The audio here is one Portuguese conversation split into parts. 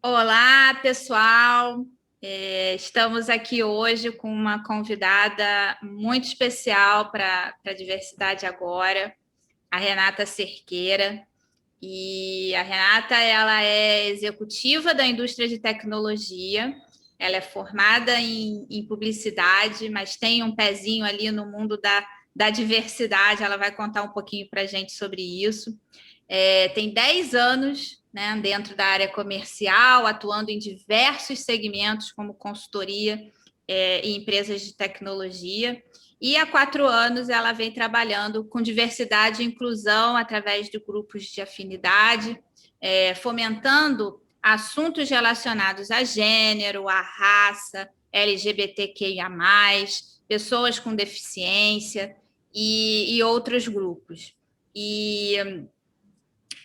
Olá, pessoal. Estamos aqui hoje com uma convidada muito especial para a Diversidade Agora, a Renata Cerqueira. E a Renata, ela é executiva da indústria de tecnologia, ela é formada em publicidade, mas tem um pezinho ali no mundo da diversidade, ela vai contar um pouquinho para a gente sobre isso. Tem 10 anos, né, dentro da área comercial, atuando em diversos segmentos, como consultoria e empresas de tecnologia. E há 4 anos ela vem trabalhando com diversidade e inclusão através de grupos de afinidade, fomentando assuntos relacionados a gênero, a raça, LGBTQIA+, pessoas com deficiência e outros grupos. E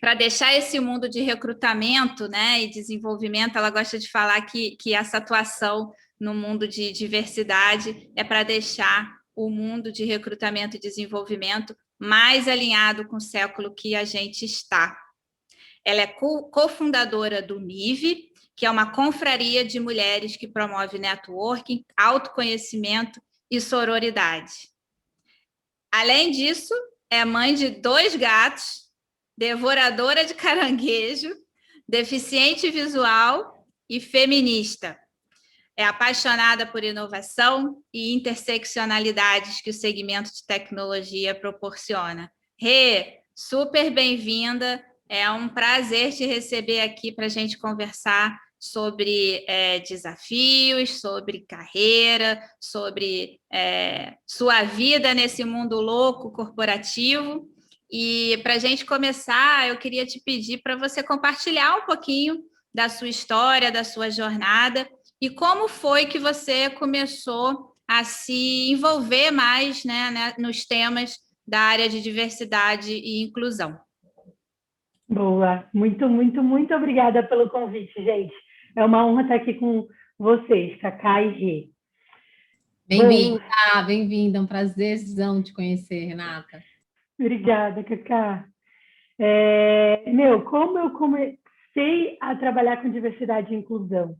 para deixar esse mundo de recrutamento, né, e desenvolvimento, ela gosta de falar que essa atuação no mundo de diversidade é para deixar o mundo de recrutamento e desenvolvimento mais alinhado com o século que a gente está. Ela é cofundadora do MIV, que é uma confraria de mulheres que promove networking, autoconhecimento e sororidade. Além disso, é mãe de 2 gatos, devoradora de caranguejo, deficiente visual e feminista. É apaixonada por inovação e interseccionalidades que o segmento de tecnologia proporciona. Rê, super bem-vinda. É um prazer te receber aqui para a gente conversar sobre desafios, sobre carreira, sobre sua vida nesse mundo louco corporativo. E para a gente começar, eu queria te pedir para você compartilhar um pouquinho da sua história, da sua jornada e como foi que você começou a se envolver mais, né, nos temas da área de diversidade e inclusão. Boa, muito obrigada pelo convite, gente. É uma honra estar aqui com vocês, Cacá e Rê. Bem-vinda, bem-vinda. É um prazerzão te conhecer, Renata. Obrigada, Cacá. Como eu comecei a trabalhar com diversidade e inclusão?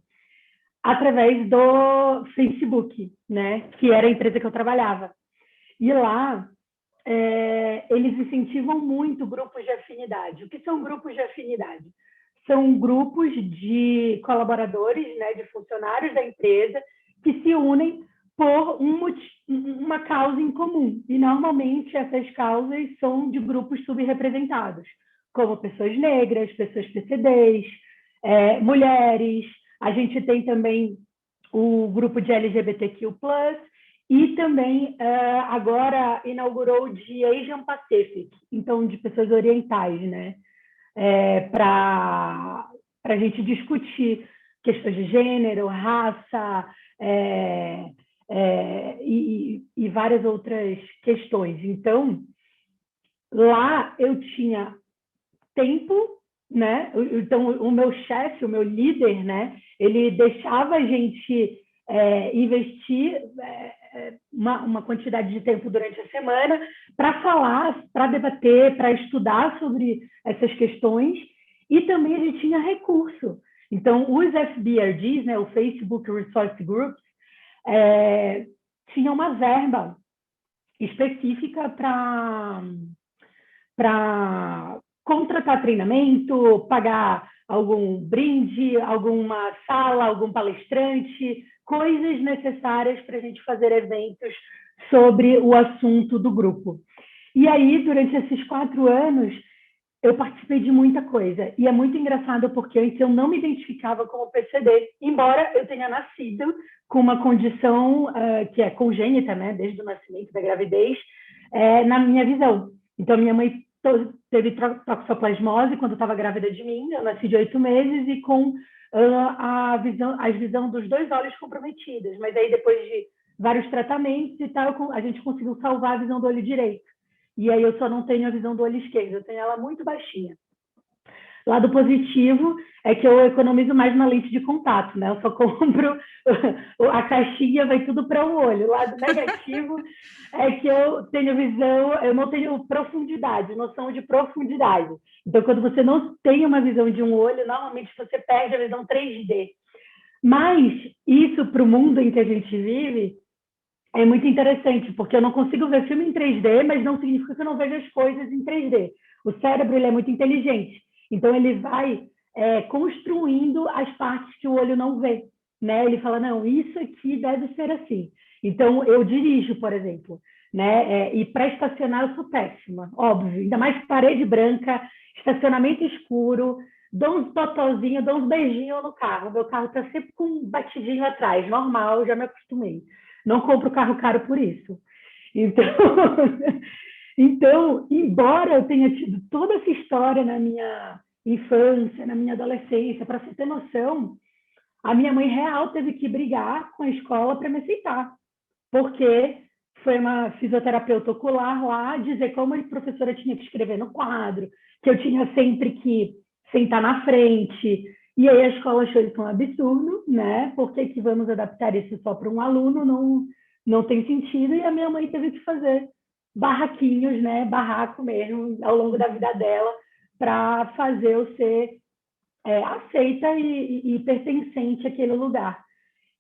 Através do Facebook, né? Que era a empresa que eu trabalhava. E lá, eles incentivam muito grupos de afinidade. O que são grupos de afinidade? São grupos de colaboradores, né, de funcionários da empresa, que se unem por uma causa em comum. E, normalmente, essas causas são de grupos subrepresentados, como pessoas negras, pessoas PCDs, mulheres. A gente tem também o grupo de LGBTQ+, e também, agora, inaugurou o de Asian Pacific, então, de pessoas orientais, né? Para a gente discutir questões de gênero, raça, e várias outras questões. Então, lá eu tinha tempo, né? Então, o meu chefe, o meu líder, né? Ele deixava a gente investir uma quantidade de tempo durante a semana para falar, para debater, para estudar sobre essas questões, e também a gente tinha recurso. Então, os FBRGs, né, o Facebook Resource Groups, tinha uma verba específica para contratar treinamento, pagar algum brinde, alguma sala, algum palestrante, coisas necessárias para a gente fazer eventos sobre o assunto do grupo. E aí, durante esses 4 anos, eu participei de muita coisa. E é muito engraçado porque antes eu não me identificava como PCD, embora eu tenha nascido com uma condição que é congênita, né, desde o nascimento da gravidez, na minha visão. Então, minha mãe teve toxoplasmose quando estava grávida de mim, eu nasci de 8 meses e com a visão dos 2 olhos comprometidas, mas aí depois de vários tratamentos e tal, a gente conseguiu salvar a visão do olho direito. E aí eu só não tenho a visão do olho esquerdo, eu tenho ela muito baixinha. Lado positivo é que eu economizo mais na lente de contato, né? Eu só compro a caixinha, vai tudo para o olho. O lado negativo é que eu tenho visão, eu não tenho profundidade, noção de profundidade. Então, quando você não tem uma visão de um olho, normalmente você perde a visão 3D. Mas isso, para o mundo em que a gente vive, é muito interessante, porque eu não consigo ver filme em 3D, mas não significa que eu não vejo as coisas em 3D. O cérebro ele é muito inteligente, então ele vai construindo as partes que o olho não vê, né? Ele fala, não, isso aqui deve ser assim. Então, eu dirijo, por exemplo, né? E para estacionar eu sou péssima, óbvio. Ainda mais parede branca, estacionamento escuro, dou uns totozinhos, dou uns beijinhos no carro. Meu carro está sempre com um batidinho atrás, normal, já me acostumei. Não compro carro caro por isso. Então, então, embora eu tenha tido toda essa história na minha infância, na minha adolescência, para você ter noção, a minha mãe real teve que brigar com a escola para me aceitar, porque foi uma fisioterapeuta ocular lá dizer como a professora tinha que escrever no quadro, que eu tinha sempre que sentar na frente. E aí a escola achou isso um absurdo, né? Por que vamos adaptar isso só para um aluno? Não tem sentido. E a minha mãe teve que fazer barraquinhos, né? Barraco mesmo, ao longo da vida dela, para fazer eu ser aceita e pertencente àquele lugar.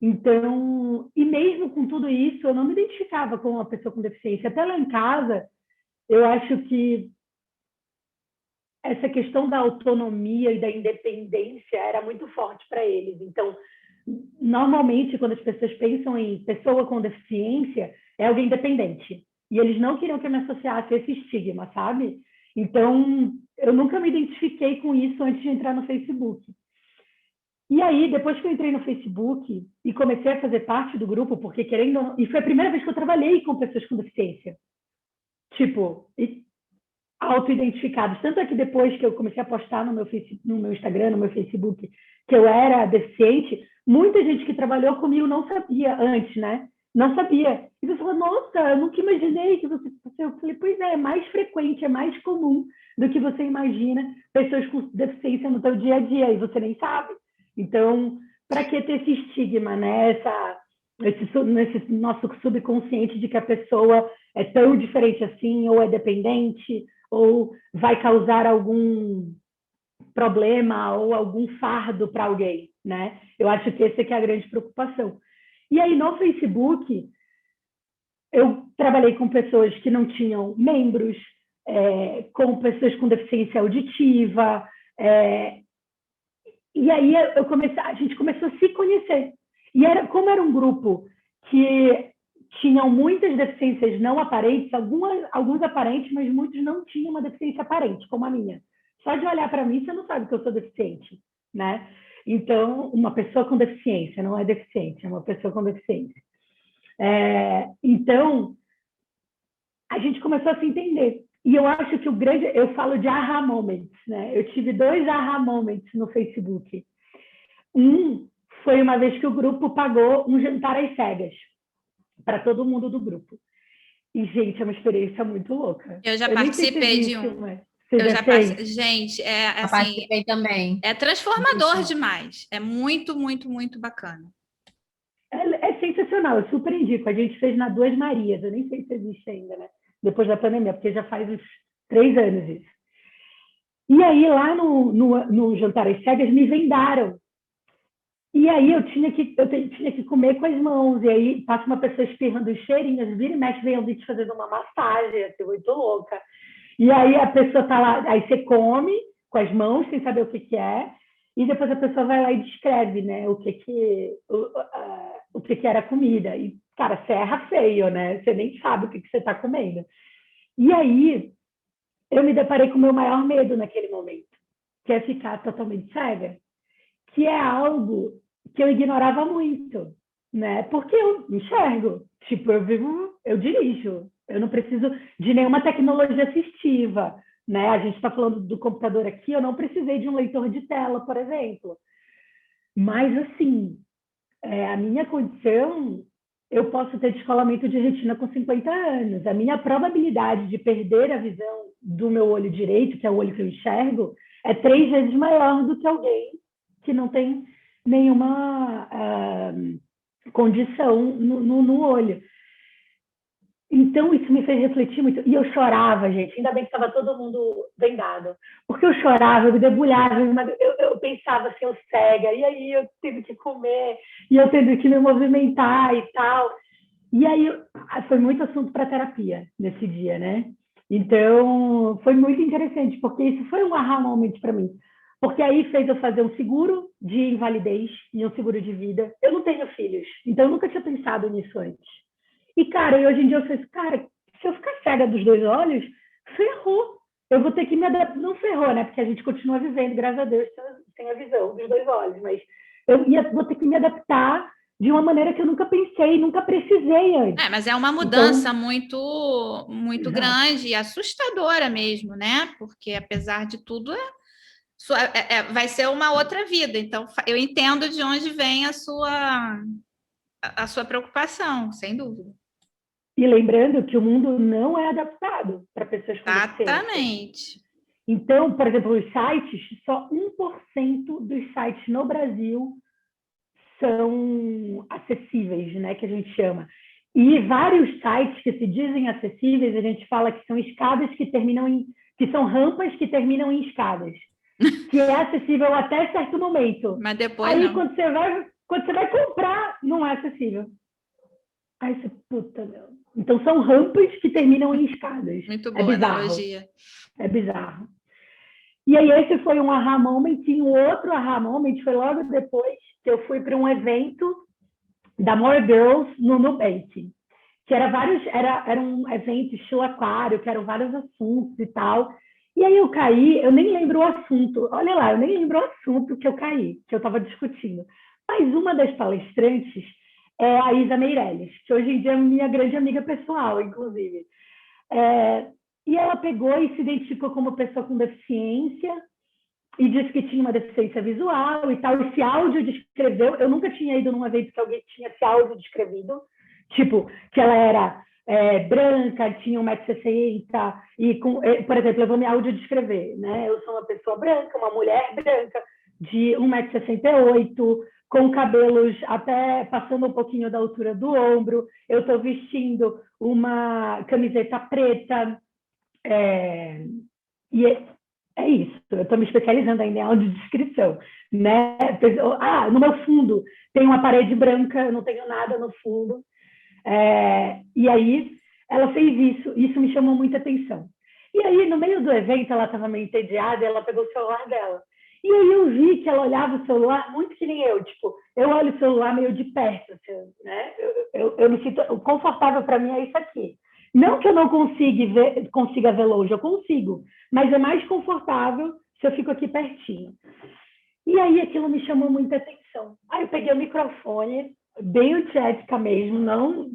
Então, e mesmo com tudo isso, eu não me identificava com uma pessoa com deficiência. Até lá em casa, eu acho que essa questão da autonomia e da independência era muito forte para eles. Então, normalmente, quando as pessoas pensam em pessoa com deficiência, é alguém dependente. E eles não queriam que eu me associasse a esse estigma, sabe? Então, eu nunca me identifiquei com isso antes de entrar no Facebook. E aí, depois que eu entrei no Facebook e comecei a fazer parte do grupo, porque querendo... E foi a primeira vez que eu trabalhei com pessoas com deficiência. Tipo, auto-identificados. Tanto é que depois que eu comecei a postar no meu Instagram, no meu Facebook, que eu era deficiente, muita gente que trabalhou comigo não sabia antes, né? Não sabia. E você falou, nossa, eu nunca imaginei que você... Eu falei, pois é mais frequente, é mais comum do que você imagina pessoas com deficiência no seu dia a dia, e você nem sabe. Então, para que ter esse estigma, né? Nesse nosso subconsciente de que a pessoa é tão diferente assim, ou é dependente, ou vai causar algum problema ou algum fardo para alguém, né? Eu acho que essa é a grande preocupação. E aí, no Facebook, eu trabalhei com pessoas que não tinham membros, com pessoas com deficiência auditiva, e aí a gente começou a se conhecer. E como era um grupo que tinham muitas deficiências não aparentes, alguns aparentes, mas muitos não tinham uma deficiência aparente, como a minha. Só de olhar para mim, você não sabe que eu sou deficiente, né? Então, uma pessoa com deficiência não é deficiente, é uma pessoa com deficiência. Então, a gente começou a se entender. E eu acho que eu falo de aha moments, né? Eu tive 2 aha moments no Facebook. Um foi uma vez que o grupo pagou um jantar às cegas para todo mundo do grupo. E, gente, é uma experiência muito louca. Eu já participei de um. Mas você já fez? Gente, Eu participei também. É transformador demais. É muito, muito, muito bacana. É sensacional, eu super indico. A gente fez na Duas Marias, eu nem sei se existe ainda, né? Depois da pandemia, porque já faz uns 3 anos isso. E aí, lá no Jantar às Cegas, me vendaram. E aí eu tinha que comer com as mãos. E aí passa uma pessoa espirrando os cheirinhos, vira e mexe, vem alguém te fazendo uma massagem, assim, muito louca. E aí a pessoa tá lá, aí você come com as mãos, sem saber o que é, e depois a pessoa vai lá e descreve, né, o que era a comida. E, cara, você erra feio, né? Você nem sabe o que você está comendo. E aí eu me deparei com o meu maior medo naquele momento, que é ficar totalmente cega, que é algo que eu ignorava muito, né? Porque eu enxergo, tipo, eu dirijo, eu não preciso de nenhuma tecnologia assistiva, né? A gente está falando do computador aqui, eu não precisei de um leitor de tela, por exemplo. Mas, assim, a minha condição, eu posso ter descolamento de retina com 50 anos. A minha probabilidade de perder a visão do meu olho direito, que é o olho que eu enxergo, é 3 vezes maior do que alguém que não tem nenhuma condição no olho. Então, isso me fez refletir muito. E eu chorava, gente. Ainda bem que estava todo mundo vendado. Porque eu chorava, eu me debulhava, eu pensava assim, eu cega, e aí eu tendo que comer, e eu tendo que me movimentar e tal. E aí foi muito assunto para terapia nesse dia, né? Então, foi muito interessante, porque isso foi um aha moment para mim. Porque aí fez eu fazer um seguro de invalidez e um seguro de vida. Eu não tenho filhos, então eu nunca tinha pensado nisso antes. E, cara, hoje em dia eu penso, cara, se eu ficar cega dos 2 olhos, ferrou. Eu vou ter que me adaptar. Não ferrou, né? Porque a gente continua vivendo, graças a Deus, sem a visão dos 2 olhos. Mas vou ter que me adaptar de uma maneira que eu nunca pensei, nunca precisei antes. Mas é uma mudança muito grande e assustadora mesmo, né? Porque, apesar de tudo, vai ser uma outra vida. Então, eu entendo de onde vem a sua preocupação, sem dúvida. E lembrando que o mundo não é adaptado para pessoas com deficiência. Exatamente. Então, por exemplo, os sites, só 1% dos sites no Brasil são acessíveis, né, que a gente chama. E vários sites que se dizem acessíveis, a gente fala que são escadas que são rampas que terminam em escadas, que é acessível até certo momento. Mas depois aí, não. Quando você vai comprar, não é acessível. Aí você, puta, meu. Então, são rampas que terminam em escadas. Muito boa analogia. É bizarro. E aí, esse foi um aha moment. E um outro aha moment foi logo depois que eu fui para um evento da More Girls no Nubank. Que era um evento estilo aquário, que eram vários assuntos e tal. E aí eu caí, eu nem lembro o assunto. Olha lá, eu nem lembro o assunto que eu caí, que eu estava discutindo. Mas uma das palestrantes é a Isa Meirelles, que hoje em dia é minha grande amiga pessoal, inclusive. E ela pegou e se identificou como pessoa com deficiência e disse que tinha uma deficiência visual e tal. E se audiodescreveu. Eu nunca tinha ido num evento que alguém tinha se audiodescrevido. Tipo, que ela era branca, tinha 1,60 m e, por exemplo, eu vou me audiodescrever, né? Eu sou uma pessoa branca, uma mulher branca, de 1,68 m, com cabelos até passando um pouquinho da altura do ombro. Eu estou vestindo uma camiseta preta. E é isso. Eu estou me especializando ainda em audiodescrição, né? No meu fundo tem uma parede branca, eu não tenho nada no fundo. E aí ela fez isso me chamou muita atenção. E aí, no meio do evento, ela estava meio entediada e ela pegou o celular dela. E aí eu vi que ela olhava o celular muito que nem eu. Tipo, eu olho o celular meio de perto, assim, né? Eu me sinto confortável, para mim é isso aqui. Não que eu não consiga ver longe, eu consigo. Mas é mais confortável se eu fico aqui pertinho. E aí aquilo me chamou muita atenção. Aí eu peguei o microfone, bem ética mesmo, não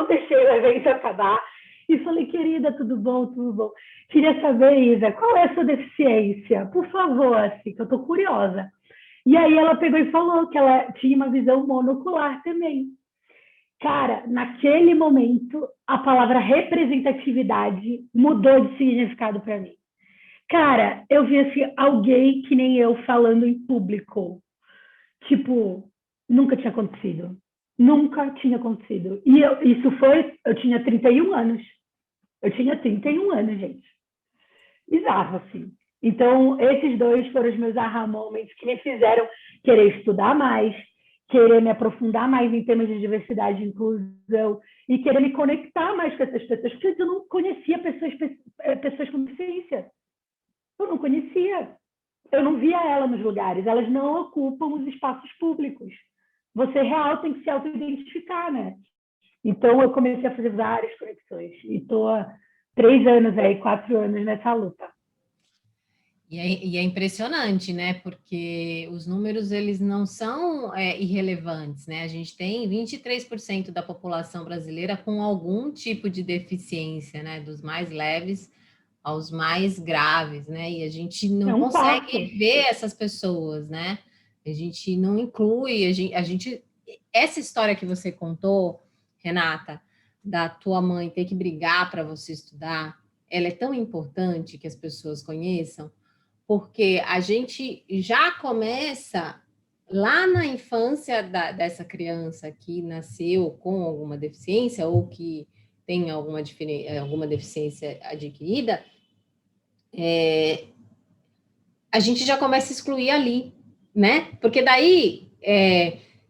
deixei o evento acabar, e falei, querida, tudo bom, tudo bom? Queria saber, Isa, qual é a sua deficiência? Por favor, assim, que eu estou curiosa. E aí ela pegou e falou que ela tinha uma visão monocular também. Cara, naquele momento, a palavra representatividade mudou de significado para mim. Cara, eu vi assim, alguém que nem eu falando em público. Tipo, nunca tinha acontecido. Nunca tinha acontecido. E eu tinha 31 anos. Eu tinha 31 anos, gente. Bizarro, assim. Então, esses 2 foram os meus aha moments que me fizeram querer estudar mais, querer me aprofundar mais em temas de diversidade e inclusão e querer me conectar mais com essas pessoas, porque eu não conhecia pessoas com deficiência. Eu não conhecia. Eu não via ela nos lugares. Elas não ocupam os espaços públicos. Você real tem que se auto-identificar, né? Então, eu comecei a fazer várias conexões. E estou há 3 anos aí, 4 anos nessa luta. E é impressionante, né? Porque os números, eles não são irrelevantes, né? A gente tem 23% da população brasileira com algum tipo de deficiência, né? Dos mais leves aos mais graves, né? E a gente não consegue ver essas pessoas, né? A gente não inclui, essa história que você contou, Renata, da tua mãe ter que brigar para você estudar, ela é tão importante que as pessoas conheçam, porque a gente já começa lá na infância dessa criança que nasceu com alguma deficiência ou que tem alguma deficiência adquirida, a gente já começa a excluir ali, né? Porque daí,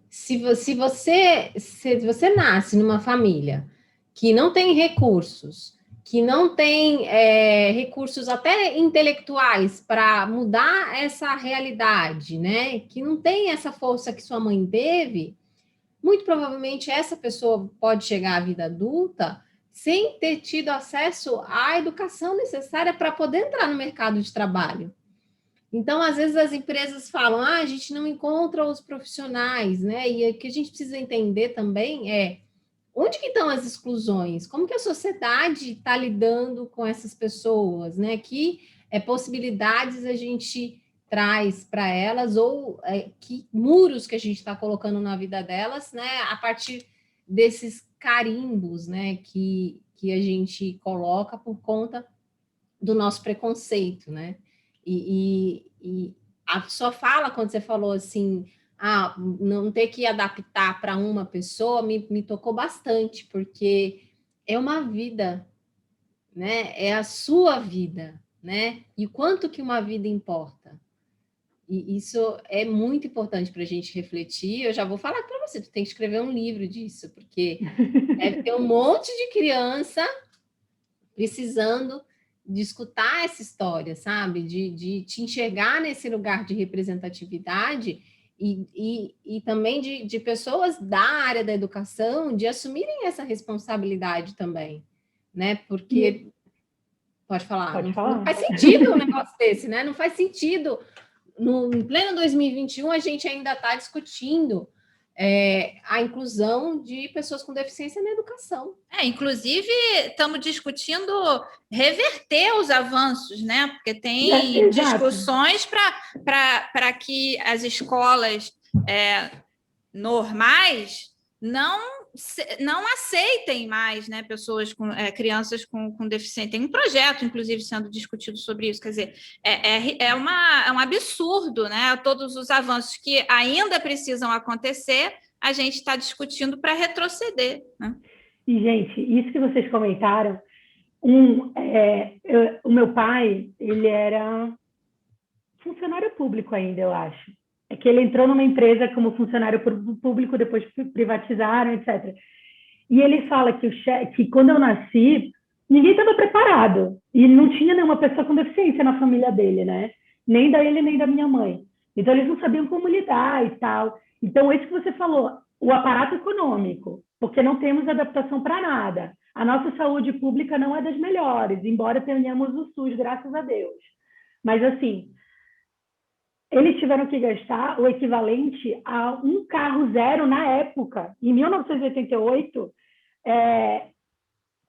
se você nasce numa família que não tem recursos, que não tem recursos até intelectuais para mudar essa realidade, né? Que não tem essa força que sua mãe teve, muito provavelmente essa pessoa pode chegar à vida adulta sem ter tido acesso à educação necessária para poder entrar no mercado de trabalho. Então, às vezes, as empresas falam, a gente não encontra os profissionais, né? E o que a gente precisa entender também é onde que estão as exclusões? Como que a sociedade está lidando com essas pessoas, né? Que possibilidades a gente traz para elas ou que muros que a gente está colocando na vida delas, né? A partir desses carimbos, né? Que a gente coloca por conta do nosso preconceito, né? E a sua fala, quando você falou assim, não ter que adaptar para uma pessoa, me tocou bastante, porque é uma vida, né? É a sua vida, né? E quanto que uma vida importa. E isso é muito importante para a gente refletir. Eu já vou falar para você, tu tem que escrever um livro disso, porque deve ter um monte de criança precisando de escutar essa história, sabe? De te enxergar nesse lugar de representatividade e também de pessoas da área da educação de assumirem essa responsabilidade também, né? Porque... Pode falar. Não faz sentido um negócio desse, né? Não faz sentido. Em pleno 2021, a gente ainda está discutindo a inclusão de pessoas com deficiência na educação. Inclusive, estamos discutindo reverter os avanços, né? Porque tem discussões para que as escolas normais não aceitem mais, né, pessoas crianças com deficiência. Tem um projeto, inclusive, sendo discutido sobre isso. Quer dizer, é um absurdo, né? Todos os avanços que ainda precisam acontecer, a gente está discutindo para retroceder, né? E, gente, isso que vocês comentaram, o meu pai, ele era funcionário público ainda, eu acho. É que ele entrou numa empresa como funcionário público, depois privatizaram, etc. E ele fala que quando eu nasci, ninguém estava preparado. E não tinha nenhuma pessoa com deficiência na família dele, né? Nem da ele, nem da minha mãe. Então, eles não sabiam como lidar e tal. Então, isso que você falou, o aparato econômico, porque não temos adaptação para nada. A nossa saúde pública não é das melhores, embora tenhamos o SUS, graças a Deus. Mas, assim... eles tiveram que gastar o equivalente a um carro zero na época. Em 1988,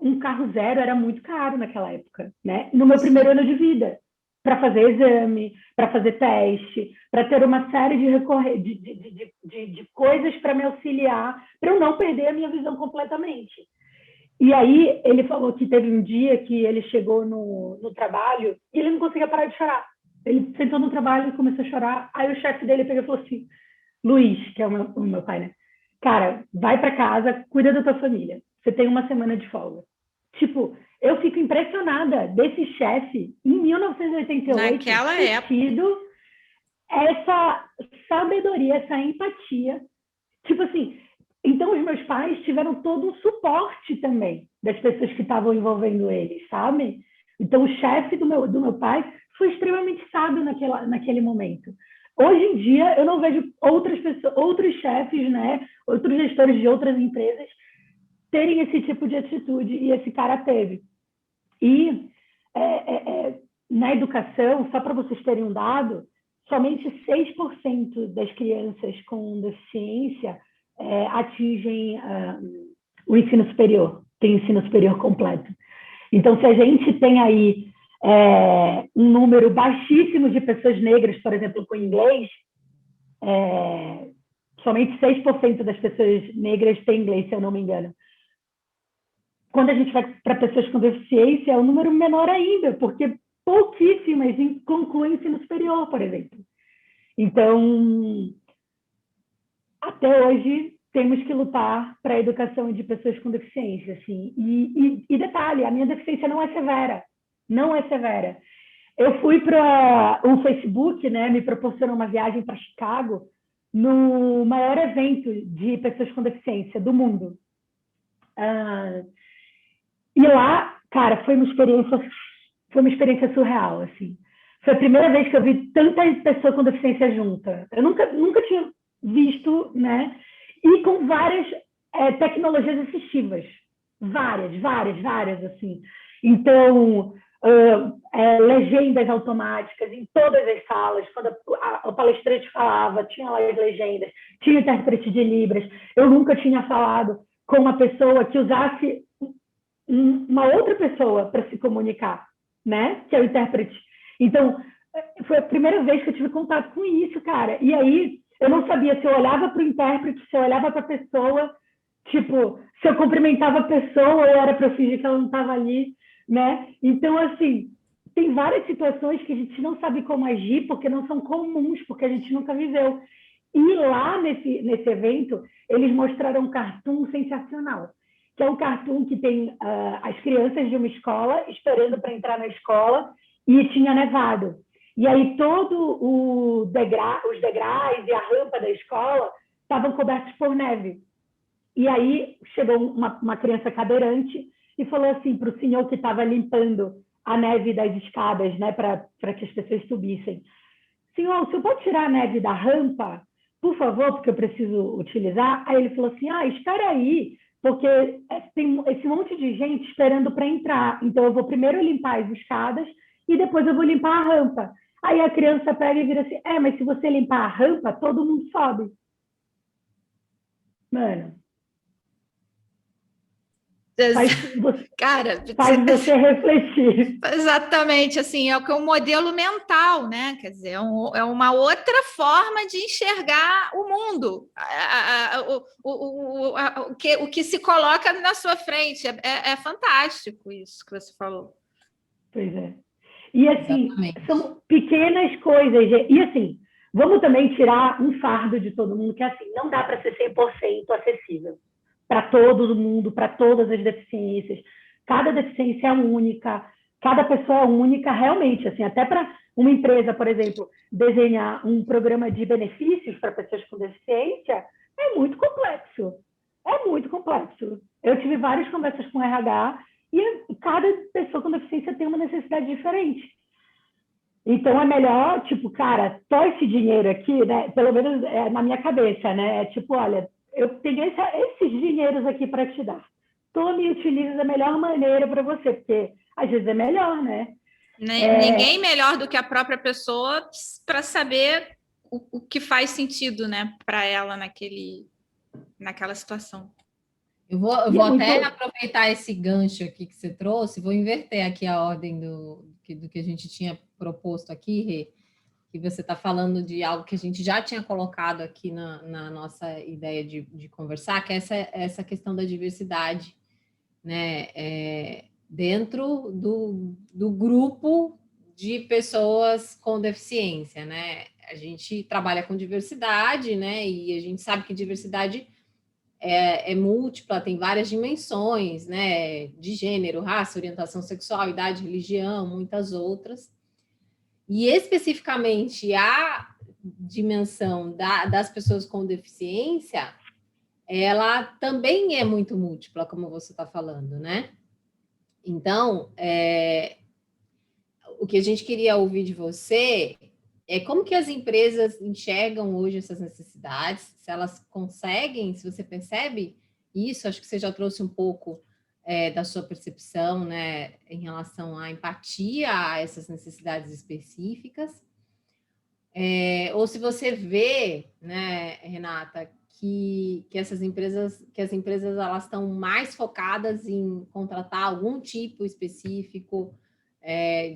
um carro zero era muito caro naquela época, né? No meu primeiro ano de vida, para fazer exame, para fazer teste, para ter uma série de coisas para me auxiliar, para eu não perder a minha visão completamente. E aí, ele falou que teve um dia que ele chegou no trabalho e ele não conseguia parar de chorar. Ele sentou no trabalho e começou a chorar. Aí o chefe dele pegou e falou assim, Luiz, que é o meu pai, né? Cara, vai para casa, cuida da tua família. Você tem uma semana de folga. Tipo, eu fico impressionada desse chefe, em 1988, naquela época, tido essa sabedoria, essa empatia. Tipo assim, então os meus pais tiveram todo um suporte também das pessoas que estavam envolvendo eles, sabe? Então o chefe do meu pai foi extremamente sábio naquele momento. Hoje em dia, eu não vejo outros chefes, né, outros gestores de outras empresas terem esse tipo de atitude, e esse cara teve. E na educação, só para vocês terem um dado, somente 6% das crianças com deficiência atingem o ensino superior, tem ensino superior completo. Então, se a gente tem aí um número baixíssimo de pessoas negras, por exemplo, com inglês, somente 6% das pessoas negras têm inglês, se eu não me engano. quando a gente vai para pessoas com deficiência, é um número menor ainda, porque pouquíssimas concluem ensino superior, por exemplo. Então, até hoje, temos que lutar para a educação de pessoas com deficiência, assim. E detalhe, a minha deficiência não é severa, não é severa. Eu fui para o Facebook, né, me proporcionou uma viagem para Chicago, no maior evento de pessoas com deficiência do mundo. E lá, cara, foi uma experiência surreal, assim. Foi a primeira vez que eu vi tanta pessoa com deficiência junta. Eu nunca tinha visto, né? E com várias tecnologias assistivas. Várias, assim. Então, legendas automáticas em todas as salas. Quando a palestrante falava, tinha lá as legendas, tinha intérprete de Libras. Eu nunca tinha falado com uma pessoa que usasse uma outra pessoa para se comunicar, né? Que é o intérprete. Então, foi a primeira vez que eu tive contato com isso, cara. E aí, eu não sabia se eu olhava para o intérprete, se eu olhava para a pessoa, tipo, se eu cumprimentava a pessoa ou era para eu fingir que ela não estava ali, né? Então, assim, tem várias situações que a gente não sabe como agir, porque não são comuns, porque a gente nunca viveu. E lá nesse evento, eles mostraram um cartoon sensacional, que é um cartoon que tem as crianças de uma escola esperando para entrar na escola e tinha nevado. E aí todo os degraus e a rampa da escola estavam cobertos por neve. E aí chegou uma criança cadeirante e falou assim para o senhor que estava limpando a neve das escadas, né, para que as pessoas subissem: senhor, o senhor pode tirar a neve da rampa, por favor, porque eu preciso utilizar? Aí ele falou assim: espera aí, porque tem esse monte de gente esperando para entrar, então eu vou primeiro limpar as escadas e depois eu vou limpar a rampa. Aí a criança pega e vira assim: mas se você limpar a rampa, todo mundo sobe. Mano, Cara, faz você refletir. Exatamente, assim, é o que é um modelo mental, né? Quer dizer, é uma outra forma de enxergar o mundo, o que se coloca na sua frente. É fantástico isso que você falou. Pois é. E assim, Exatamente. são pequenas coisas. E assim, vamos também tirar um fardo de todo mundo, que assim, não dá para ser 100% acessível para todo mundo, para todas as deficiências. Cada deficiência é única, cada pessoa é única realmente. Assim, até para uma empresa, por exemplo, desenhar um programa de benefícios para pessoas com deficiência é muito complexo. É muito complexo. Eu tive várias conversas com o RH e cada pessoa com deficiência tem uma necessidade diferente. Então é melhor, tipo, cara, só esse dinheiro aqui, né? Pelo menos na minha cabeça, né? É tipo, olha, eu tenho esses dinheiros aqui para te dar. Tome e utilize da melhor maneira para você, porque às vezes é melhor, né? Ninguém melhor do que a própria pessoa para saber o que faz sentido, né, para ela naquela situação. Eu vou até aproveitar esse gancho aqui que você trouxe, vou inverter aqui a ordem do que a gente tinha proposto aqui, Rê, que você está falando de algo que a gente já tinha colocado aqui na nossa ideia de conversar, que é essa questão da diversidade, né, dentro do grupo de pessoas com deficiência, né? A gente trabalha com diversidade, né? E a gente sabe que diversidade é múltipla, tem várias dimensões, né? De gênero, raça, orientação sexual, idade, religião, muitas outras. E especificamente a dimensão das pessoas com deficiência, ela também é muito múltipla, como você está falando, né? Então, o que a gente queria ouvir de você é como que as empresas enxergam hoje essas necessidades, se elas conseguem, se você percebe isso, acho que você já trouxe um pouco da sua percepção, né, em relação à empatia a essas necessidades específicas, ou se você vê, né, Renata, que as empresas elas estão mais focadas em contratar algum tipo específico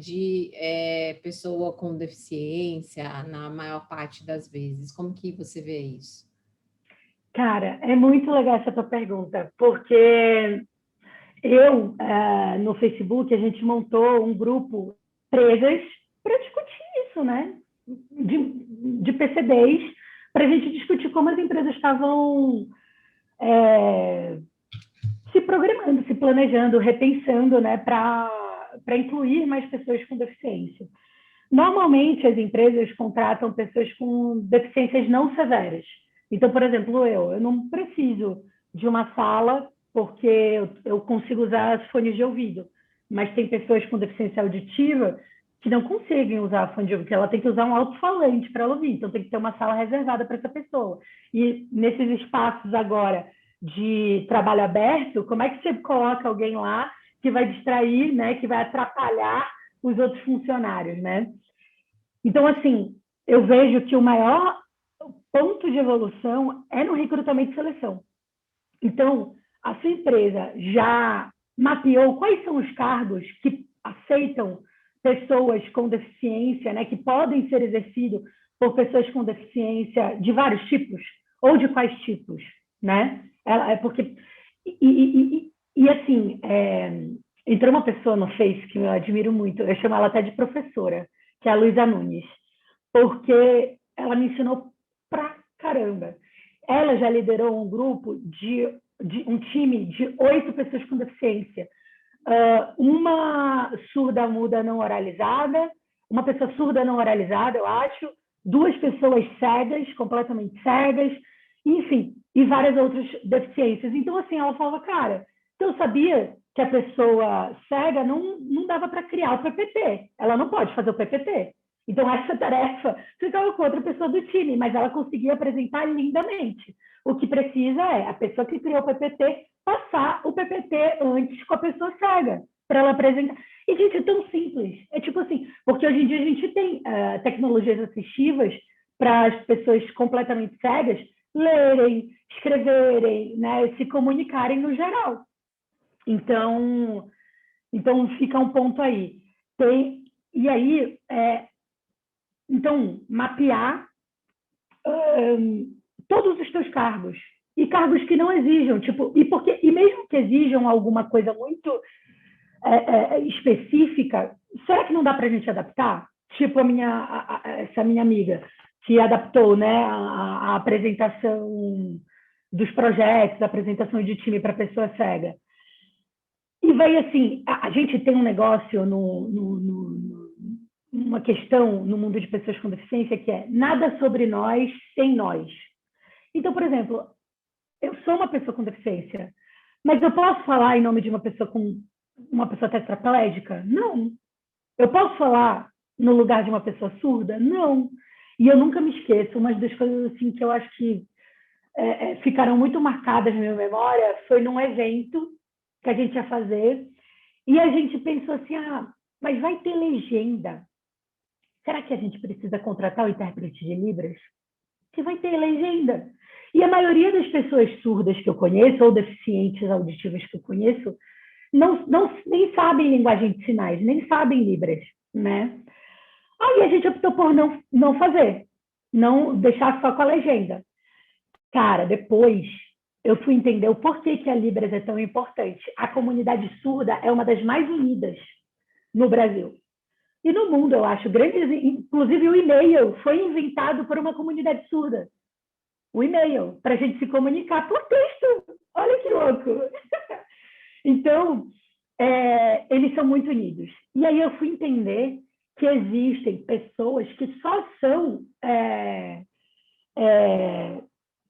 de pessoa com deficiência na maior parte das vezes. Como que você vê isso? Cara, é muito legal essa tua pergunta, porque no Facebook, a gente montou um grupo empresas para discutir isso, né? De PCDs, para a gente discutir como as empresas estavam se programando, se planejando, repensando, né, para incluir mais pessoas com deficiência. Normalmente, as empresas contratam pessoas com deficiências não severas. Então, por exemplo, eu não preciso de uma sala porque eu consigo usar os fones de ouvido, mas tem pessoas com deficiência auditiva que não conseguem usar fone de ouvido, porque ela tem que usar um alto-falante para ouvir, então tem que ter uma sala reservada para essa pessoa. E nesses espaços agora de trabalho aberto, como é que você coloca alguém lá que vai distrair, né, que vai atrapalhar os outros funcionários, né? Então, assim, eu vejo que o maior ponto de evolução é no recrutamento e seleção. Então, a sua empresa já mapeou quais são os cargos que aceitam pessoas com deficiência, né, que podem ser exercidos por pessoas com deficiência de vários tipos, ou de quais tipos, né? É porque... assim, entrou uma pessoa no Face que eu admiro muito, eu chamo ela até de professora, que é a Luísa Nunes, porque ela me ensinou pra caramba. Ela já liderou um grupo de um time de 8 pessoas com deficiência. Uma surda muda não oralizada, uma pessoa surda não oralizada, eu acho, 2 pessoas cegas, completamente cegas, enfim, e várias outras deficiências. Então, assim, ela falava, cara, então eu sabia que a pessoa cega não dava para criar o PPT, ela não pode fazer o PPT. Então, essa tarefa ficava com outra pessoa do time, mas ela conseguia apresentar lindamente. O que precisa é a pessoa que criou o PPT passar o PPT antes com a pessoa cega, para ela apresentar. E, gente, é tão simples. É tipo assim, porque hoje em dia a gente tem tecnologias assistivas para as pessoas completamente cegas lerem, escreverem, né, se comunicarem no geral. Então fica um ponto aí. E aí, então, mapear todos os teus cargos. E cargos que não exijam, tipo, e mesmo que exijam alguma coisa muito específica, será que não dá para a gente adaptar? Tipo, essa minha amiga, que adaptou, né, a apresentação dos projetos, a apresentação de time para pessoa cega. E veio assim, a gente tem um negócio uma questão no mundo de pessoas com deficiência que é nada sobre nós sem nós. Então, por exemplo, eu sou uma pessoa com deficiência, mas eu posso falar em nome de uma pessoa tetraplégica? Não. Eu posso falar no lugar de uma pessoa surda? Não. E eu nunca me esqueço, uma das coisas assim que eu acho que ficaram muito marcadas na minha memória foi num evento que a gente ia fazer e a gente pensou assim, mas vai ter legenda. Será que a gente precisa contratar o intérprete de Libras? Que vai ter legenda. E a maioria das pessoas surdas que eu conheço, ou deficientes auditivas que eu conheço, nem sabem linguagem de sinais, nem sabem Libras, né? Aí a gente optou por não fazer, não deixar só com a legenda. Cara, depois eu fui entender o porquê que a Libras é tão importante. A comunidade surda é uma das mais unidas no Brasil. E no mundo, eu acho, inclusive o e-mail foi inventado por uma comunidade surda. O e-mail, para a gente se comunicar por texto. Olha que louco! Então, eles são muito unidos. E aí eu fui entender que existem pessoas que só são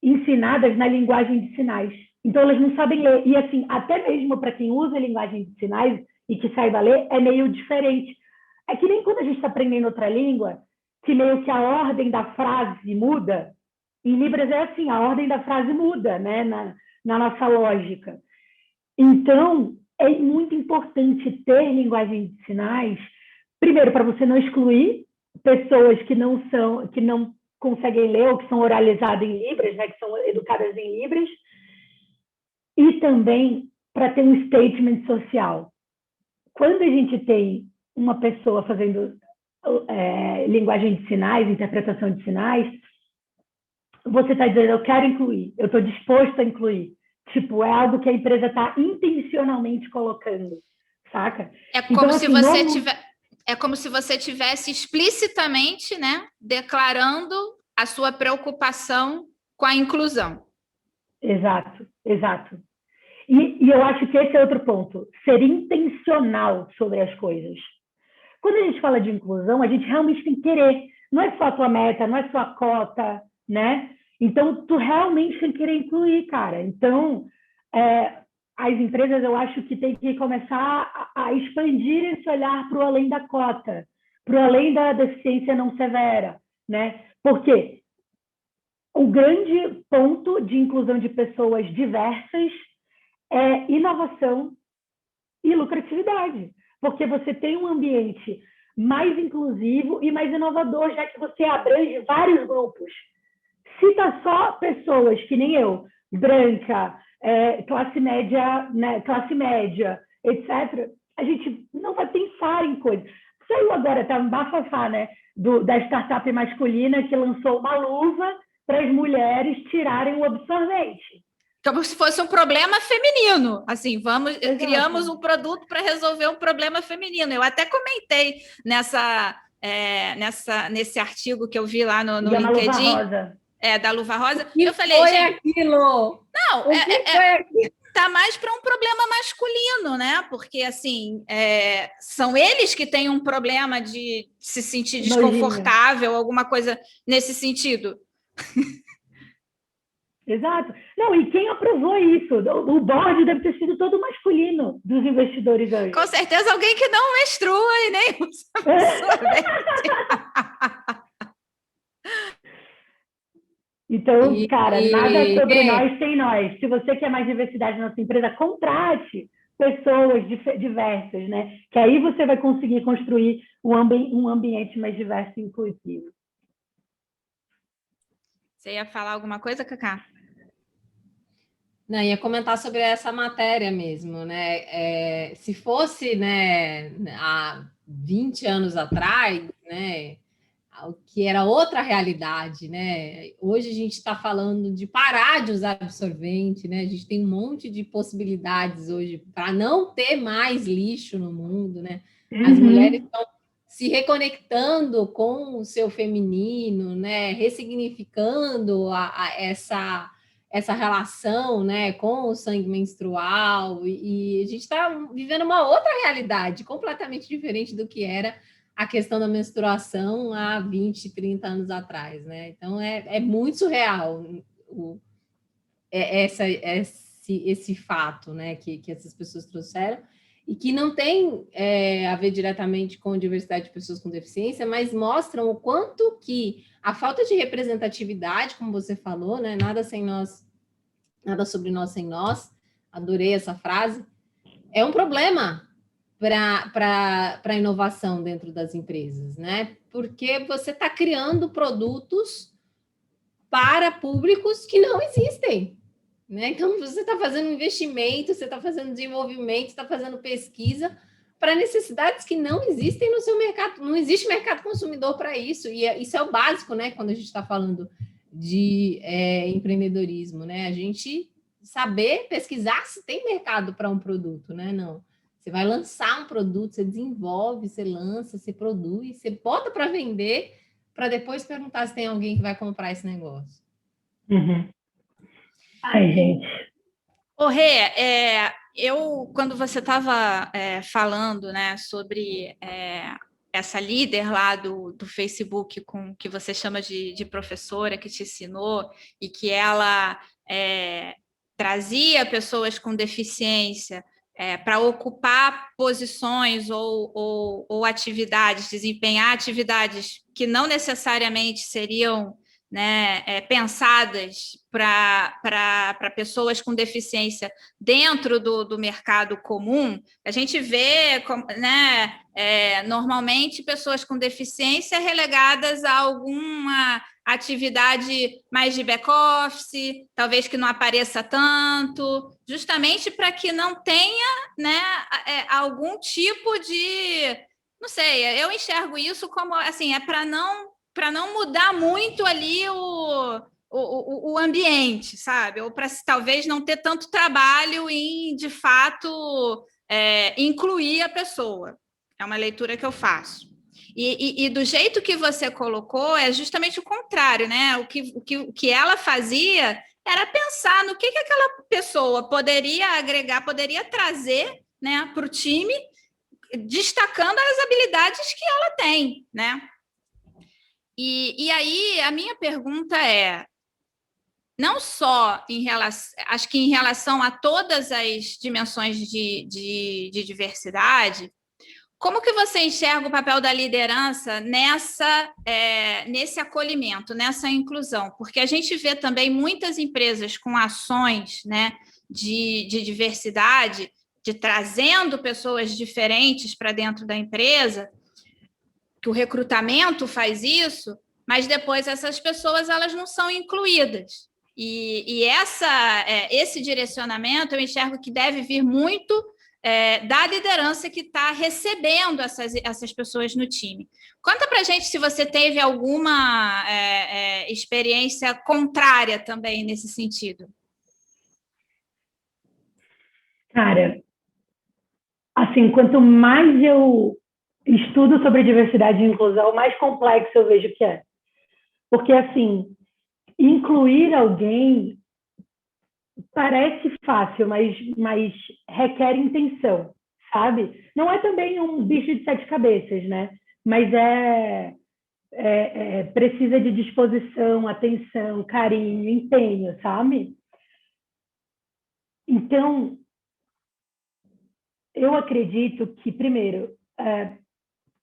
ensinadas na linguagem de sinais. Então, elas não sabem ler. E, assim, até mesmo para quem usa a linguagem de sinais e que saiba ler, é meio diferente. É que nem quando a gente está aprendendo outra língua, que meio que a ordem da frase muda. Em Libras é assim, a ordem da frase muda, né, na nossa lógica. Então, é muito importante ter linguagem de sinais, primeiro, para você não excluir pessoas que não conseguem ler ou que são oralizadas em Libras, né, que são educadas em Libras, e também para ter um statement social. Quando a gente tem uma pessoa fazendo linguagem de sinais, interpretação de sinais, você está dizendo, eu quero incluir, eu estou disposto a incluir. Tipo, é algo que a empresa está intencionalmente colocando, saca? É como Então, se assim, você é como se você tivesse explicitamente, né, declarando a sua preocupação com a inclusão. Exato, exato. E eu acho que esse é outro ponto, ser intencional sobre as coisas. Quando a gente fala de inclusão, a gente realmente tem que querer. Não é só a tua meta, não é só a cota, né? Então, tu realmente tem que querer incluir, cara. Então, as empresas, eu acho que tem que começar a expandir esse olhar para o além da cota, para o além da deficiência não severa, né? Porque o grande ponto de inclusão de pessoas diversas é inovação e lucratividade, porque você tem um ambiente mais inclusivo e mais inovador, já que você abrange vários grupos. Se tá só pessoas que nem eu, branca, classe média, etc., a gente não vai pensar em coisas. Saiu agora, tá um bafafá, né, da startup masculina que lançou uma luva para as mulheres tirarem o absorvente. Como se fosse um problema feminino. Assim, Exato. criamos um produto para resolver um problema feminino. Eu até comentei nesse artigo que eu vi lá no LinkedIn. Luva rosa. Da Luva Rosa. Eu falei, foi gente, aquilo? Não, foi aquilo? Tá mais para um problema masculino, né? Porque, assim, são eles que têm um problema de se sentir desconfortável, alguma coisa nesse sentido. Exato. Não, e quem aprovou isso? O board deve ter sido todo masculino dos investidores hoje. Com certeza alguém que não menstrua e nem usa Então, cara, nada sobre nós sem nós. Se você quer mais diversidade na sua empresa, contrate pessoas diversas, né? Que aí você vai conseguir construir um ambiente mais diverso e inclusivo. Você ia falar alguma coisa, Cacá? Não, ia comentar sobre essa matéria mesmo, né? Se fosse, né, há 20 anos atrás, né, que era outra realidade, né? Hoje a gente está falando de parar de usar absorvente, né? A gente tem um monte de possibilidades hoje para não ter mais lixo no mundo, né? As mulheres estão se reconectando com o seu feminino, né? Ressignificando essa relação, né, com o sangue menstrual, e a gente está vivendo uma outra realidade, completamente diferente do que era a questão da menstruação há 20, 30 anos atrás, né? Então, é muito surreal esse fato, né, que essas pessoas trouxeram, e que não tem a ver diretamente com diversidade de pessoas com deficiência, mas mostram o quanto que a falta de representatividade, como você falou, né, nada sem nós, nada sobre nós sem nós, adorei essa frase, é um problema para a inovação dentro das empresas, né? Porque você está criando produtos para públicos que não existem, né? Então, você está fazendo investimento, você está fazendo desenvolvimento, está fazendo pesquisa para necessidades que não existem no seu mercado, não existe mercado consumidor para isso, e isso é o básico, né? Quando a gente está falando de empreendedorismo, né? A gente saber pesquisar se tem mercado para um produto, né? Não. Você vai lançar um produto, você desenvolve, você lança, você produz, você bota para vender, para depois perguntar se tem alguém que vai comprar esse negócio. Ai, gente. Ô, Rê, quando você estava falando, né, sobre essa líder lá do Facebook, que você chama de professora, que te ensinou, e que ela trazia pessoas com deficiência para ocupar posições ou atividades, desempenhar atividades que não necessariamente seriam, né, pensadas para pessoas com deficiência dentro do mercado comum. A gente vê, né, normalmente pessoas com deficiência relegadas a alguma atividade mais de back-office, talvez que não apareça tanto, justamente para que não tenha, né, algum tipo de... Não sei, eu enxergo isso como assim, para não mudar muito ali o ambiente, sabe? Ou para talvez não ter tanto trabalho em, de fato, incluir a pessoa. É uma leitura que eu faço. E do jeito que você colocou, é justamente o contrário, né? O que ela fazia era pensar no que aquela pessoa poderia agregar, poderia trazer, né, para o time, destacando as habilidades que ela tem, né? E aí a minha pergunta é, não só em relação, acho que em relação a todas as dimensões de diversidade, como que você enxerga o papel da liderança nesse acolhimento, nessa inclusão? Porque a gente vê também muitas empresas com ações, né, de diversidade, de trazendo pessoas diferentes para dentro da empresa, que o recrutamento faz isso, mas depois essas pessoas elas não são incluídas. Esse direcionamento eu enxergo que deve vir muito da liderança que está recebendo essas pessoas no time. Conta para a gente se você teve alguma experiência contrária também nesse sentido. Cara, assim, quanto mais eu estudo sobre diversidade e inclusão, mais complexo eu vejo que é. Porque, assim, incluir alguém parece fácil, mas requer intenção, sabe? Não é também um bicho de sete cabeças, né? Mas precisa de disposição, atenção, carinho, empenho, sabe? Então, eu acredito que, primeiro,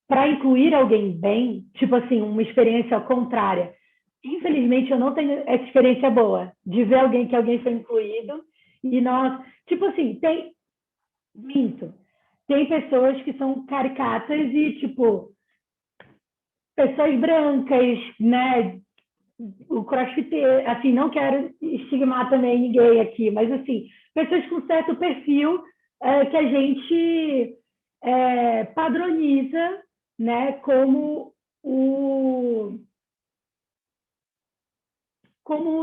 para incluir alguém bem, tipo assim, uma experiência contrária, infelizmente eu não tenho essa experiência boa de ver que alguém foi incluído e nós, tipo assim, tem pessoas que são caricatas e, tipo, pessoas brancas, né, o crossfit, assim, não quero estigmar também ninguém aqui, mas, assim, pessoas com certo perfil que a gente padroniza, né, como o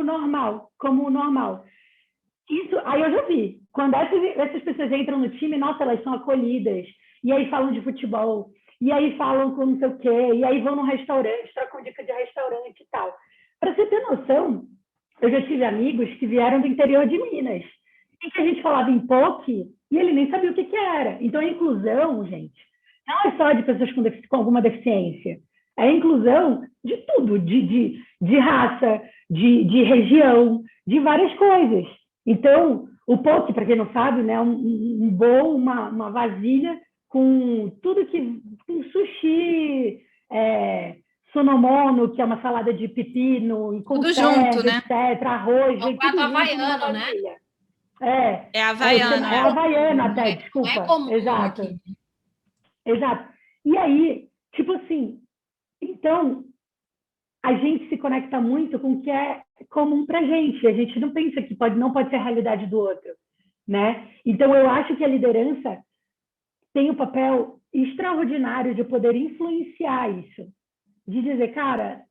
normal. Isso, aí eu já vi. Quando essas pessoas entram no time, nossa, elas são acolhidas. E aí falam de futebol. E aí falam com não sei o quê. E aí vão num restaurante, trocam dica de restaurante e tal. Para você ter noção, eu já tive amigos que vieram do interior de Minas. E que a gente falava em POC e ele nem sabia o que era. Então, a inclusão, gente, não é só de pessoas com alguma deficiência. É a inclusão de tudo, de raça, de região, de várias coisas. Então, o poke, para quem não sabe, né, um bowl, uma vasilha com tudo com sushi, sonomono, que é uma salada de pepino, Tudo junto, né? etc., arroz, É um prato havaiano, né? É havaiano. É havaiano até, desculpa. Não é comum Exato. aqui. Exato. E aí, tipo assim, então, a gente se conecta muito com o que é comum para a gente não pensa que não pode ser a realidade do outro, né? Então, eu acho que a liderança tem um papel extraordinário de poder influenciar isso, de dizer, cara,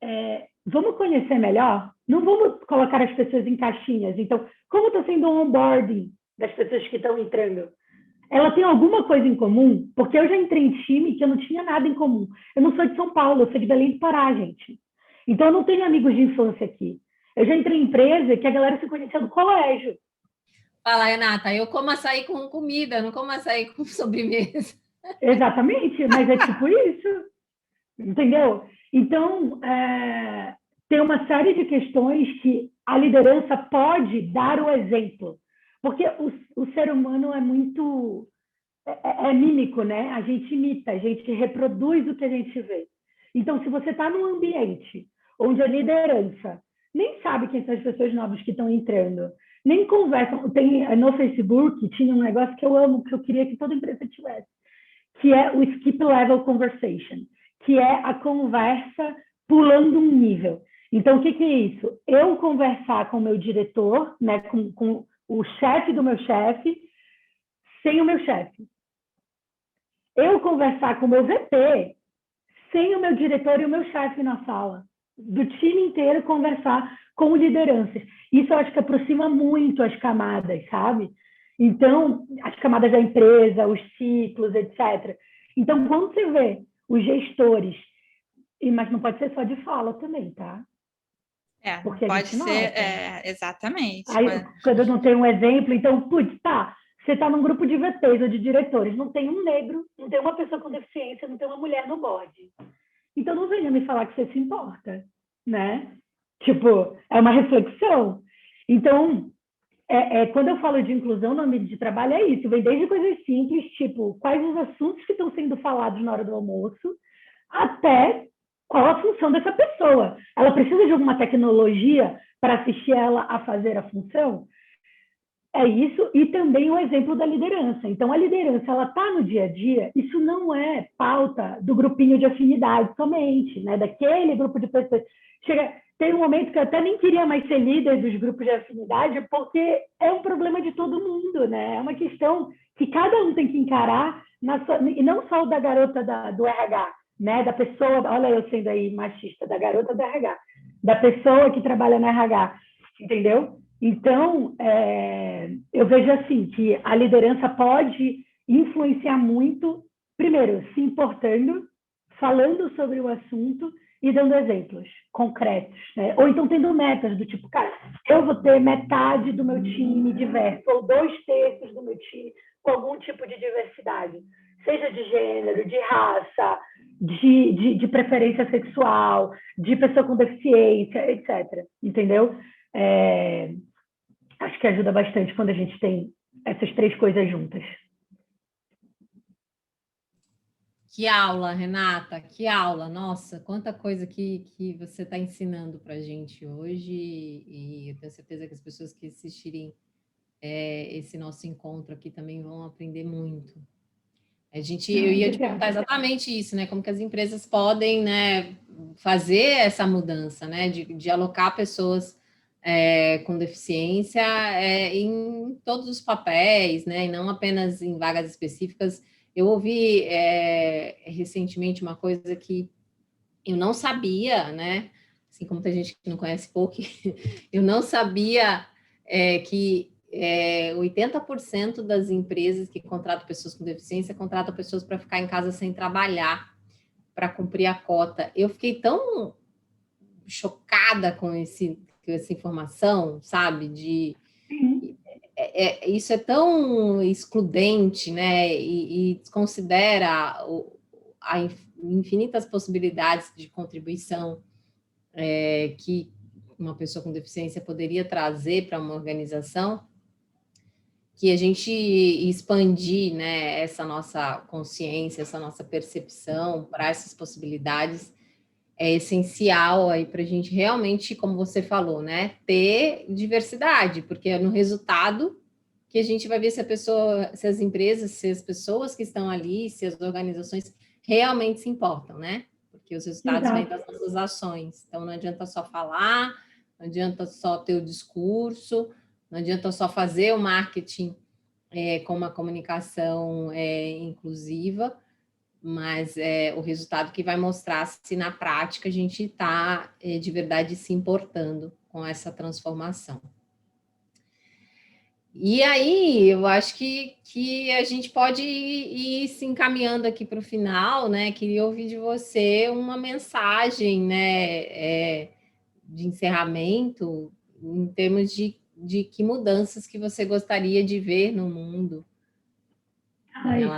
vamos conhecer melhor, não vamos colocar as pessoas em caixinhas. Então, como está sendo o onboarding das pessoas que estão entrando? Ela tem alguma coisa em comum? Porque eu já entrei em time que eu não tinha nada em comum. Eu não sou de São Paulo, eu sou de Belém do Pará, gente. Então, eu não tenho amigos de infância aqui. Eu já entrei em empresa que a galera se conhecia do colégio. Fala, Renata, eu como açaí com comida, não como açaí com sobremesa. Exatamente, mas é tipo isso. Entendeu? Então, tem uma série de questões que a liderança pode dar o exemplo. Porque o ser humano é muito... é mímico, né? A gente imita, a gente reproduz o que a gente vê. Então, se você está num ambiente onde a liderança nem sabe quem são as pessoas novas que estão entrando, nem conversam... No Facebook tinha um negócio que eu amo, que eu queria que toda empresa tivesse, que é o skip level conversation, que é a conversa pulando um nível. Então, o que é isso? Eu conversar com o meu diretor, né, com o chefe do meu chefe, sem o meu chefe. Eu conversar com o meu VP, sem o meu diretor e o meu chefe na sala. do time inteiro conversar com lideranças. Isso eu acho que aproxima muito as camadas, sabe? Então, as camadas da empresa, os ciclos, etc. Então, quando você vê os gestores, mas não pode ser só de fala também, tá? Porque a pode gente ser, nota. exatamente. Aí, quando eu não tenho um exemplo, então, putz, tá, você está num grupo de VPs ou de diretores, não tem um negro, não tem uma pessoa com deficiência, não tem uma mulher no board. Então, não venha me falar que você se importa, né? Tipo, é uma reflexão. Então, quando eu falo de inclusão no ambiente de trabalho, é isso. Vem desde coisas simples, tipo, quais os assuntos que estão sendo falados na hora do almoço, até qual a função dessa pessoa. Ela precisa de alguma tecnologia para assistir ela a fazer a função? É isso, e também o exemplo da liderança. Então, a liderança, ela está no dia a dia, isso não é pauta do grupinho de afinidade somente, né? Daquele grupo de pessoas. Tem um momento que eu até nem queria mais ser líder dos grupos de afinidade, porque é um problema de todo mundo, né? É uma questão que cada um tem que encarar, e não só o da garota do RH, né? Da pessoa, olha eu sendo aí machista, da garota do RH, da pessoa que trabalha no RH, entendeu? Então, eu vejo assim que a liderança pode influenciar muito, primeiro, se importando, falando sobre o assunto e dando exemplos concretos, né? Ou então tendo metas do tipo, cara, eu vou ter metade do meu time diverso, ou 2/3 do meu time com algum tipo de diversidade, seja de gênero, de raça, de preferência sexual, de pessoa com deficiência, etc. Entendeu? Acho que ajuda bastante quando a gente tem essas 3 coisas juntas. Que aula, Renata, que aula. Nossa, quanta coisa que você está ensinando para a gente hoje, e eu tenho certeza que as pessoas que assistirem esse nosso encontro aqui também vão aprender muito. Eu ia te perguntar exatamente isso, né? Como que as empresas podem, né, fazer essa mudança, né? De alocar pessoas com deficiência em todos os papéis, né? E não apenas em vagas específicas. Eu ouvi recentemente uma coisa que eu não sabia, né? Assim como tem gente que não conhece pouco, eu não sabia que 80% das empresas que contratam pessoas com deficiência contratam pessoas para ficar em casa sem trabalhar, para cumprir a cota. Eu fiquei tão chocada com essa informação, sabe? Isso é tão excludente, né? E desconsidera infinitas possibilidades de contribuição que uma pessoa com deficiência poderia trazer para uma organização, que a gente expandir, né, essa nossa consciência, essa nossa percepção para essas possibilidades é essencial aí para a gente realmente, como você falou, né, ter diversidade, porque é no resultado que a gente vai ver se as empresas, se as pessoas que estão ali, se as organizações realmente se importam, né? Porque os resultados vêm das nossas ações. Então, não adianta só falar, não adianta só ter o discurso, não adianta só fazer o marketing com uma comunicação inclusiva, mas o resultado que vai mostrar se na prática a gente está de verdade se importando com essa transformação. E aí, eu acho que a gente pode ir se encaminhando aqui para o final, né? Queria ouvir de você uma mensagem, né, de encerramento, em termos de que mudanças que você gostaria de ver no mundo.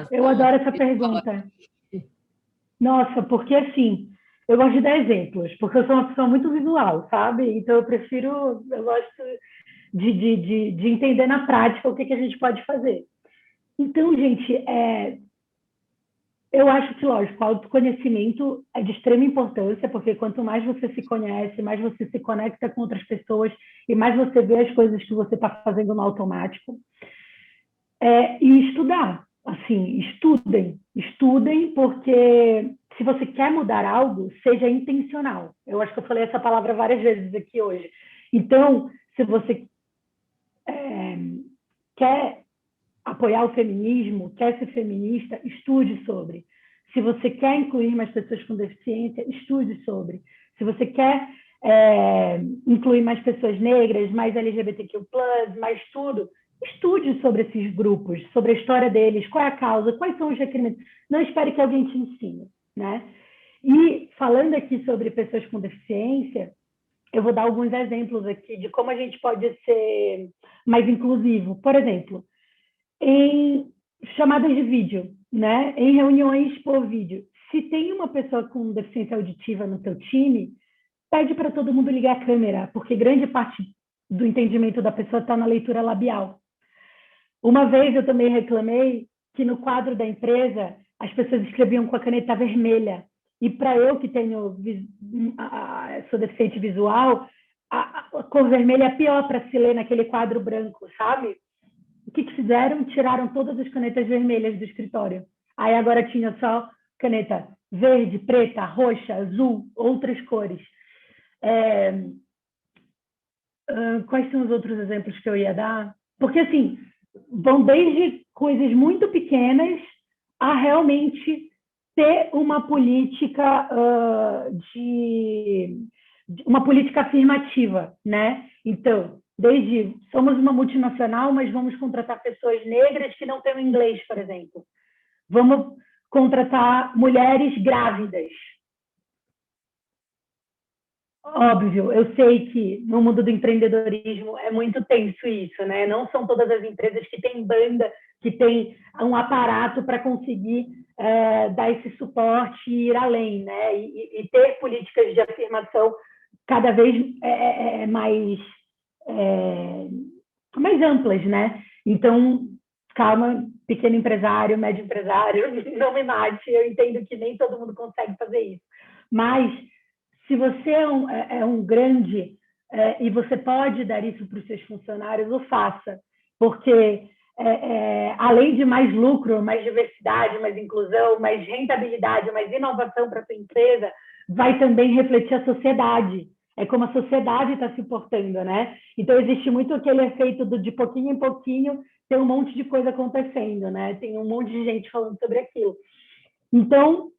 Eu adoro essa pergunta. Nossa, porque assim, eu gosto de dar exemplos, porque eu sou uma pessoa muito visual, sabe? Então eu gosto de entender na prática o que a gente pode fazer. Então, gente, eu acho que, lógico, o autoconhecimento é de extrema importância, porque quanto mais você se conhece, mais você se conecta com outras pessoas e mais você vê as coisas que você está fazendo no automático. E estudar, assim, estudem, porque se você quer mudar algo, seja intencional. Eu acho que eu falei essa palavra várias vezes aqui hoje. Então, se você quer apoiar o feminismo, quer ser feminista, estude sobre. Se você quer incluir mais pessoas com deficiência, estude sobre. Se você quer incluir mais pessoas negras, mais LGBTQ+, mais tudo, estude sobre esses grupos, sobre a história deles, qual é a causa, quais são os requerimentos. Não espere que alguém te ensine, né? E falando aqui sobre pessoas com deficiência, eu vou dar alguns exemplos aqui de como a gente pode ser mais inclusivo. Por exemplo, em chamadas de vídeo, né? Em reuniões por vídeo. Se tem uma pessoa com deficiência auditiva no teu time, pede para todo mundo ligar a câmera, porque grande parte do entendimento da pessoa está na leitura labial. Uma vez eu também reclamei que no quadro da empresa as pessoas escreviam com a caneta vermelha. E para eu que sou deficiente visual, a cor vermelha é pior para se ler naquele quadro branco, sabe? O que fizeram? Tiraram todas as canetas vermelhas do escritório. Aí agora tinha só caneta verde, preta, roxa, azul, outras cores. Quais são os outros exemplos que eu ia dar? Porque, assim, vão desde coisas muito pequenas a realmente ter uma política uma política afirmativa, né? Então, desde somos uma multinacional, mas vamos contratar pessoas negras que não têm inglês, por exemplo. Vamos contratar mulheres grávidas. Óbvio, eu sei que no mundo do empreendedorismo é muito tenso isso, né? Não são todas as empresas que têm banda, que têm um aparato para conseguir dar esse suporte e ir além, né? E ter políticas de afirmação cada vez mais amplas, né? Então, calma, pequeno empresário, médio empresário, não me mate, eu entendo que nem todo mundo consegue fazer isso. Mas, se você é um grande e você pode dar isso para os seus funcionários, o faça, porque além de mais lucro, mais diversidade, mais inclusão, mais rentabilidade, mais inovação para a sua empresa, vai também refletir a sociedade. É como a sociedade está se portando, né? Então, existe muito aquele efeito de pouquinho em pouquinho ter um monte de coisa acontecendo, né? Tem um monte de gente falando sobre aquilo. Então,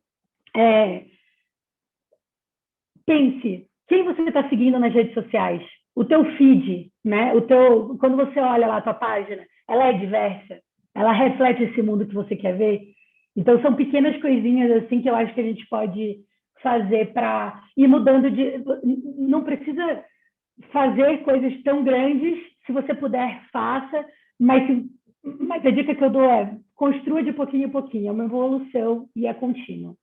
pense, quem você está seguindo nas redes sociais? O teu feed, né? Quando você olha lá a tua página, ela é diversa? Ela reflete esse mundo que você quer ver? Então, são pequenas coisinhas assim que eu acho que a gente pode fazer para ir mudando Não precisa fazer coisas tão grandes, se você puder, faça, mas a dica que eu dou é construa de pouquinho em pouquinho, é uma evolução e é contínua.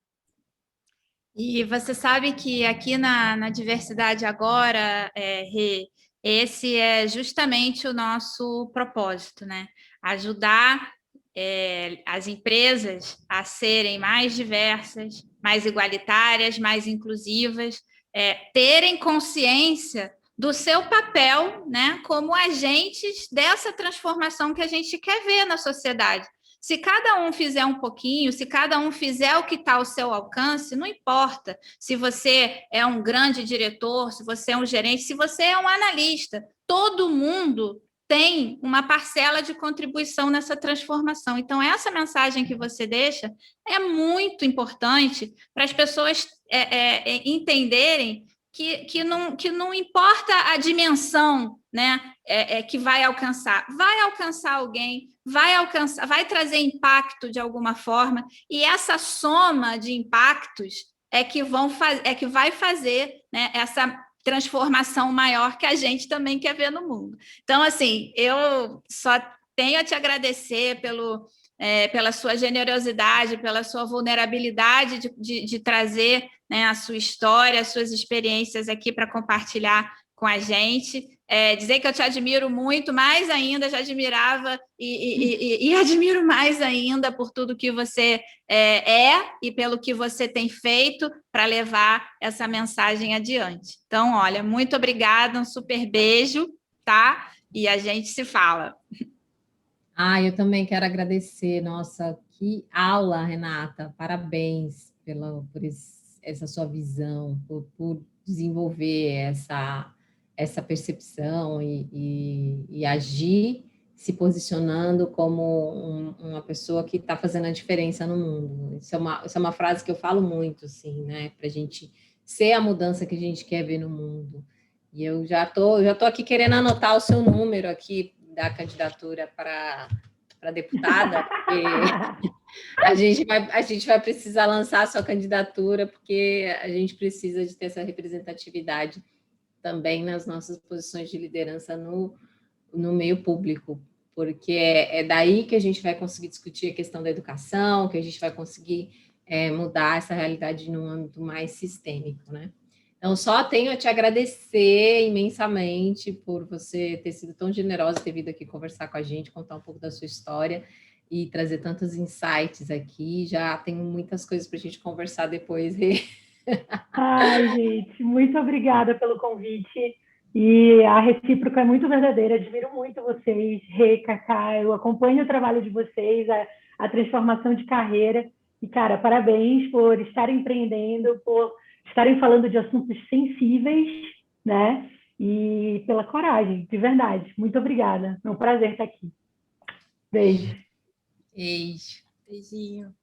E você sabe que aqui na Diversidade Agora, esse é justamente o nosso propósito, né? Ajudar as empresas a serem mais diversas, mais igualitárias, mais inclusivas, terem consciência do seu papel, né, como agentes dessa transformação que a gente quer ver na sociedade. Se cada um fizer um pouquinho, se cada um fizer o que está ao seu alcance, não importa se você é um grande diretor, se você é um gerente, se você é um analista, todo mundo tem uma parcela de contribuição nessa transformação. Então, essa mensagem que você deixa é muito importante para as pessoas entenderem que não importa a dimensão, né, que vai alcançar alguém, vai trazer impacto de alguma forma, e essa soma de impactos é que vai fazer, né, essa transformação maior que a gente também quer ver no mundo. Então, assim, eu só tenho a te agradecer pela sua generosidade, pela sua vulnerabilidade de trazer, né, a sua história, as suas experiências aqui para compartilhar com a gente. Dizer que eu te admiro muito, mais ainda, já admirava e admiro mais ainda por tudo que você e pelo que você tem feito para levar essa mensagem adiante. Então, olha, muito obrigada, um super beijo, tá? E a gente se fala. Eu também quero agradecer. Nossa, que aula, Renata. Parabéns por essa sua visão, por desenvolver essa percepção e agir se posicionando como uma pessoa que está fazendo a diferença no mundo. Isso é uma frase que eu falo muito, assim, né? Para a gente ser a mudança que a gente quer ver no mundo. E eu já tô aqui querendo anotar o seu número aqui da candidatura para deputada, porque a gente vai precisar lançar a sua candidatura, porque a gente precisa de ter essa representatividade também nas nossas posições de liderança no meio público, porque é daí que a gente vai conseguir discutir a questão da educação, que a gente vai conseguir mudar essa realidade num âmbito mais sistêmico, né? Então, só tenho a te agradecer imensamente por você ter sido tão generosa, ter vindo aqui conversar com a gente, contar um pouco da sua história e trazer tantos insights aqui. Já tenho muitas coisas para a gente conversar depois. Ai, gente, muito obrigada pelo convite. E a recíproca é muito verdadeira. Admiro muito vocês, Rê, Cacá. Eu acompanho o trabalho de vocês, a transformação de carreira. E, cara, parabéns por estarem empreendendo, por estarem falando de assuntos sensíveis, né? E pela coragem, de verdade. Muito obrigada. É um prazer estar aqui. Beijo. Beijo. Beijinho.